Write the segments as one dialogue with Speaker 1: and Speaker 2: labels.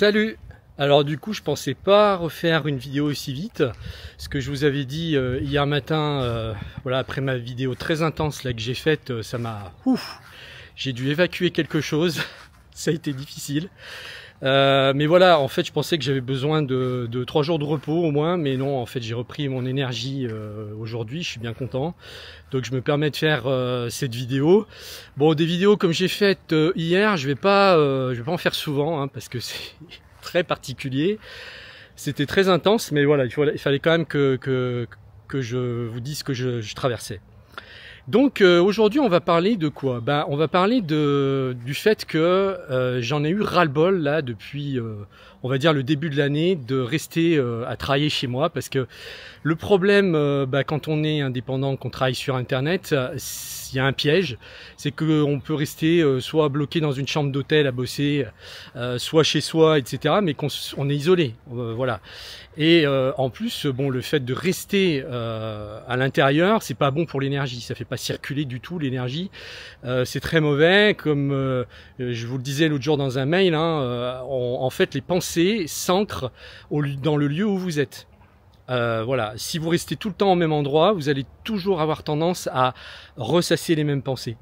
Speaker 1: Salut! Alors du coup je pensais pas refaire une vidéo aussi vite. Ce que je vous avais dit hier matin, voilà, après ma vidéo très intense là que j'ai faite, ça m'a... J'ai dû évacuer quelque chose, ça a été difficile. Mais voilà, en fait je pensais que j'avais besoin de 3 jours de repos au moins, mais non, en fait j'ai repris mon énergie aujourd'hui, je suis bien content. Donc je me permets de faire cette vidéo. Bon, des vidéos comme j'ai faites hier, je vais pas en faire souvent, hein, parce que c'est très particulier. C'était très intense, mais voilà, il fallait quand même que je vous dise ce que je traversais. Donc aujourd'hui on va parler de quoi? On va parler du fait que j'en ai eu ras-le-bol là depuis on va dire le début de l'année de rester à travailler chez moi, parce que le problème quand on est indépendant, qu'on travaille sur internet, il y a un piège, c'est qu'on peut rester soit bloqué dans une chambre d'hôtel à bosser, soit chez soi, etc., mais on est isolé, voilà. Et en plus, bon, le fait de rester à l'intérieur, c'est pas bon pour l'énergie, ça fait pas circuler du tout l'énergie, c'est très mauvais, comme je vous le disais l'autre jour dans un mail, hein, en fait les pensées s'ancrent dans le lieu où vous êtes. Voilà, si vous restez tout le temps au même endroit, vous allez toujours avoir tendance à ressasser les mêmes pensées.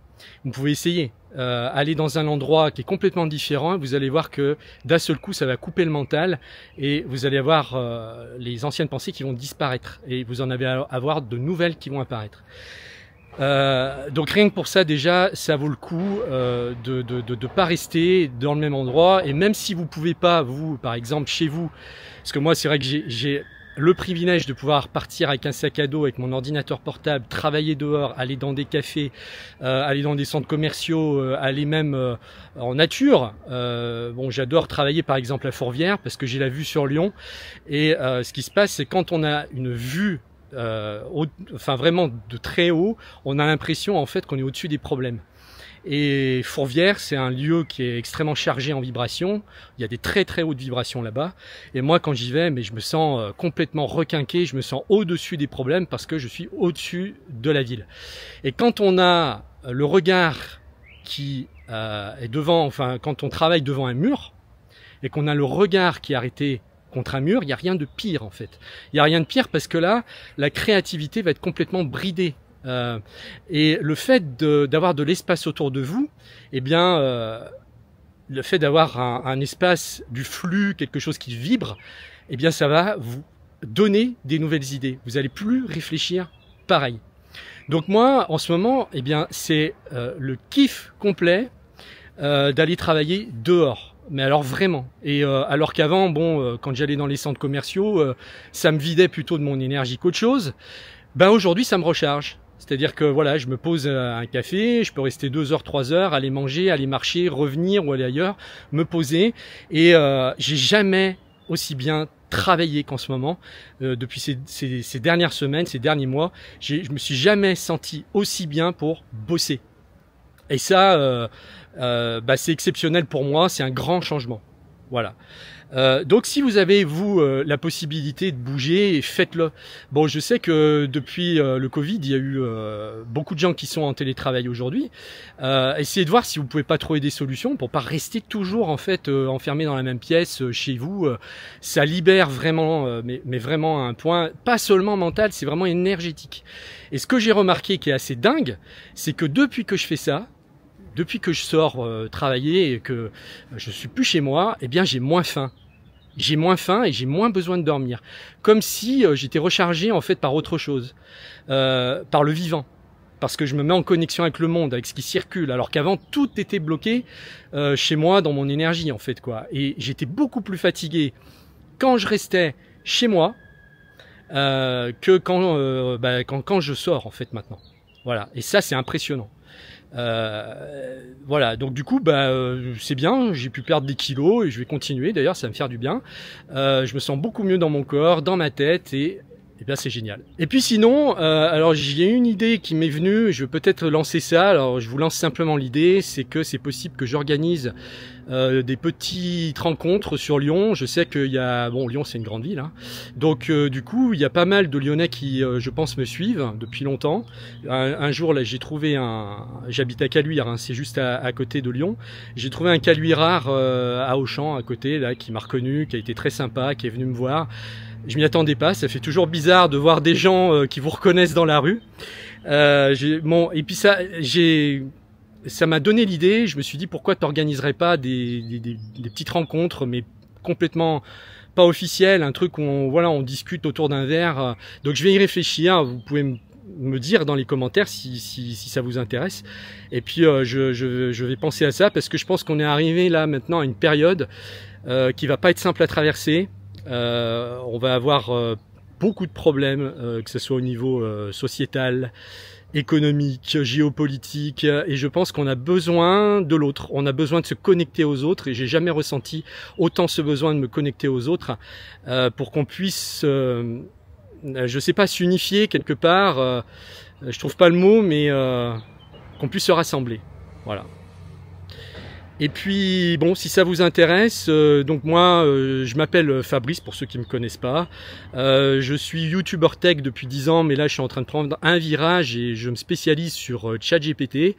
Speaker 1: Vous pouvez essayer, aller dans un endroit qui est complètement différent, et vous allez voir que d'un seul coup ça va couper le mental et vous allez avoir les anciennes pensées qui vont disparaître et vous en allez avoir de nouvelles qui vont apparaître. Donc rien que pour ça déjà, ça vaut le coup de pas rester dans le même endroit. Et même si vous pouvez pas, vous par exemple chez vous, parce que moi c'est vrai que j'ai le privilège de pouvoir partir avec un sac à dos, avec mon ordinateur portable, travailler dehors, aller dans des cafés, aller dans des centres commerciaux, aller même en nature. Bon, j'adore travailler par exemple à Fourvière parce que j'ai la vue sur Lyon. Et ce qui se passe, c'est quand on a une vue enfin vraiment de très haut, on a l'impression en fait qu'on est au-dessus des problèmes. Et Fourvière, c'est un lieu qui est extrêmement chargé en vibrations. Il y a des très très hautes vibrations là-bas. Et moi, quand j'y vais, mais je me sens complètement requinqué, je me sens au-dessus des problèmes parce que je suis au-dessus de la ville. Et quand on a le regard qui est devant, enfin quand on travaille devant un mur, et qu'on a le regard qui est arrêté contre un mur, il n'y a rien de pire en fait. Il n'y a rien de pire parce que là, la créativité va être complètement bridée. Et le fait d'avoir de l'espace autour de vous, eh bien, le fait d'avoir un espace, du flux, quelque chose qui vibre, eh bien, ça va vous donner des nouvelles idées. Vous allez plus réfléchir pareil. Donc moi, en ce moment, eh bien, c'est le kiff complet d'aller travailler dehors. Mais alors vraiment. Et alors qu'avant, bon, quand j'allais dans les centres commerciaux, ça me vidait plutôt de mon énergie qu'autre chose. Ben aujourd'hui, ça me recharge. C'est-à-dire que voilà, je me pose un café, je peux rester 2 heures, 3 heures, aller manger, aller marcher, revenir ou aller ailleurs, me poser. Et j'ai jamais aussi bien travaillé qu'en ce moment. Depuis ces dernières semaines, ces derniers mois, je me suis jamais senti aussi bien pour bosser. Et ça, c'est exceptionnel pour moi, c'est un grand changement. Voilà. Donc si vous avez, vous, la possibilité de bouger, faites-le. Bon, je sais que depuis le Covid, il y a eu beaucoup de gens qui sont en télétravail aujourd'hui. Essayez de voir si vous pouvez pas trouver des solutions pour pas rester toujours en fait enfermé dans la même pièce chez vous. Ça libère vraiment, mais vraiment à un point, pas seulement mental, c'est vraiment énergétique. Et ce que j'ai remarqué qui est assez dingue, c'est que depuis que je fais ça, depuis que je sors travailler et que je suis plus chez moi, eh bien j'ai moins faim. J'ai moins faim et j'ai moins besoin de dormir. Comme si j'étais rechargé en fait par autre chose, par le vivant. Parce que je me mets en connexion avec le monde, avec ce qui circule. Alors qu'avant tout était bloqué chez moi dans mon énergie en fait quoi. Et j'étais beaucoup plus fatigué quand je restais chez moi que quand je sors en fait maintenant. Voilà. Et ça c'est impressionnant. Voilà, donc du coup c'est bien, j'ai pu perdre des kilos et je vais continuer, d'ailleurs ça va me faire du bien. Je me sens beaucoup mieux dans mon corps, dans ma tête, et eh bien c'est génial. Et puis sinon, alors j'ai une idée qui m'est venue, je vais peut-être lancer ça. Alors je vous lance simplement l'idée, c'est que c'est possible que j'organise des petites rencontres sur Lyon. Je sais qu'il y a, bon, Lyon c'est une grande ville, hein. Donc du coup il y a pas mal de Lyonnais qui, je pense, me suivent depuis longtemps. Un jour là, j'ai trouvé j'habite à Caluire, hein, c'est juste à côté de Lyon. J'ai trouvé un Caluirard à Auchan à côté là, qui m'a reconnu, qui a été très sympa, qui est venu me voir. Je m'y attendais pas, ça fait toujours bizarre de voir des gens qui vous reconnaissent dans la rue. Bon, et puis ça m'a donné l'idée, je me suis dit pourquoi tu n'organiserais pas des petites rencontres, mais complètement pas officielles, un truc où on discute autour d'un verre. Donc je vais y réfléchir, vous pouvez me dire dans les commentaires si ça vous intéresse. Et puis je vais penser à ça parce que je pense qu'on est arrivé là maintenant à une période qui va pas être simple à traverser. On va avoir beaucoup de problèmes, que ce soit au niveau sociétal, économique, géopolitique, et je pense qu'on a besoin de l'autre, on a besoin de se connecter aux autres, et j'ai jamais ressenti autant ce besoin de me connecter aux autres pour qu'on puisse, je sais pas, s'unifier quelque part, je trouve pas le mot, mais qu'on puisse se rassembler, voilà. Et puis bon, si ça vous intéresse, donc moi je m'appelle Fabrice pour ceux qui me connaissent pas. Je suis YouTuber tech depuis 10 ans, mais là je suis en train de prendre un virage et je me spécialise sur ChatGPT.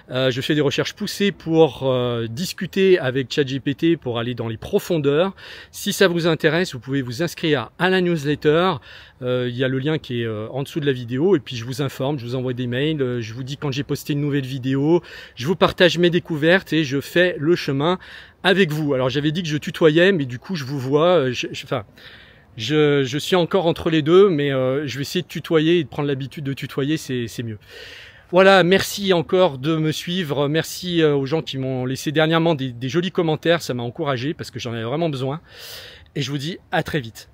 Speaker 1: Je fais des recherches poussées pour discuter avec ChatGPT pour aller dans les profondeurs. Si ça vous intéresse, vous pouvez vous inscrire à la newsletter. Il y a le lien qui est en dessous de la vidéo et puis je vous informe, je vous envoie des mails, je vous dis quand j'ai posté une nouvelle vidéo, je vous partage mes découvertes et je fais le chemin avec vous. Alors j'avais dit que je tutoyais, mais du coup je vous vois, je suis encore entre les deux, mais je vais essayer de tutoyer et de prendre l'habitude de tutoyer, c'est mieux. Voilà, merci encore de me suivre, merci aux gens qui m'ont laissé dernièrement des jolis commentaires, ça m'a encouragé parce que j'en avais vraiment besoin et je vous dis à très vite.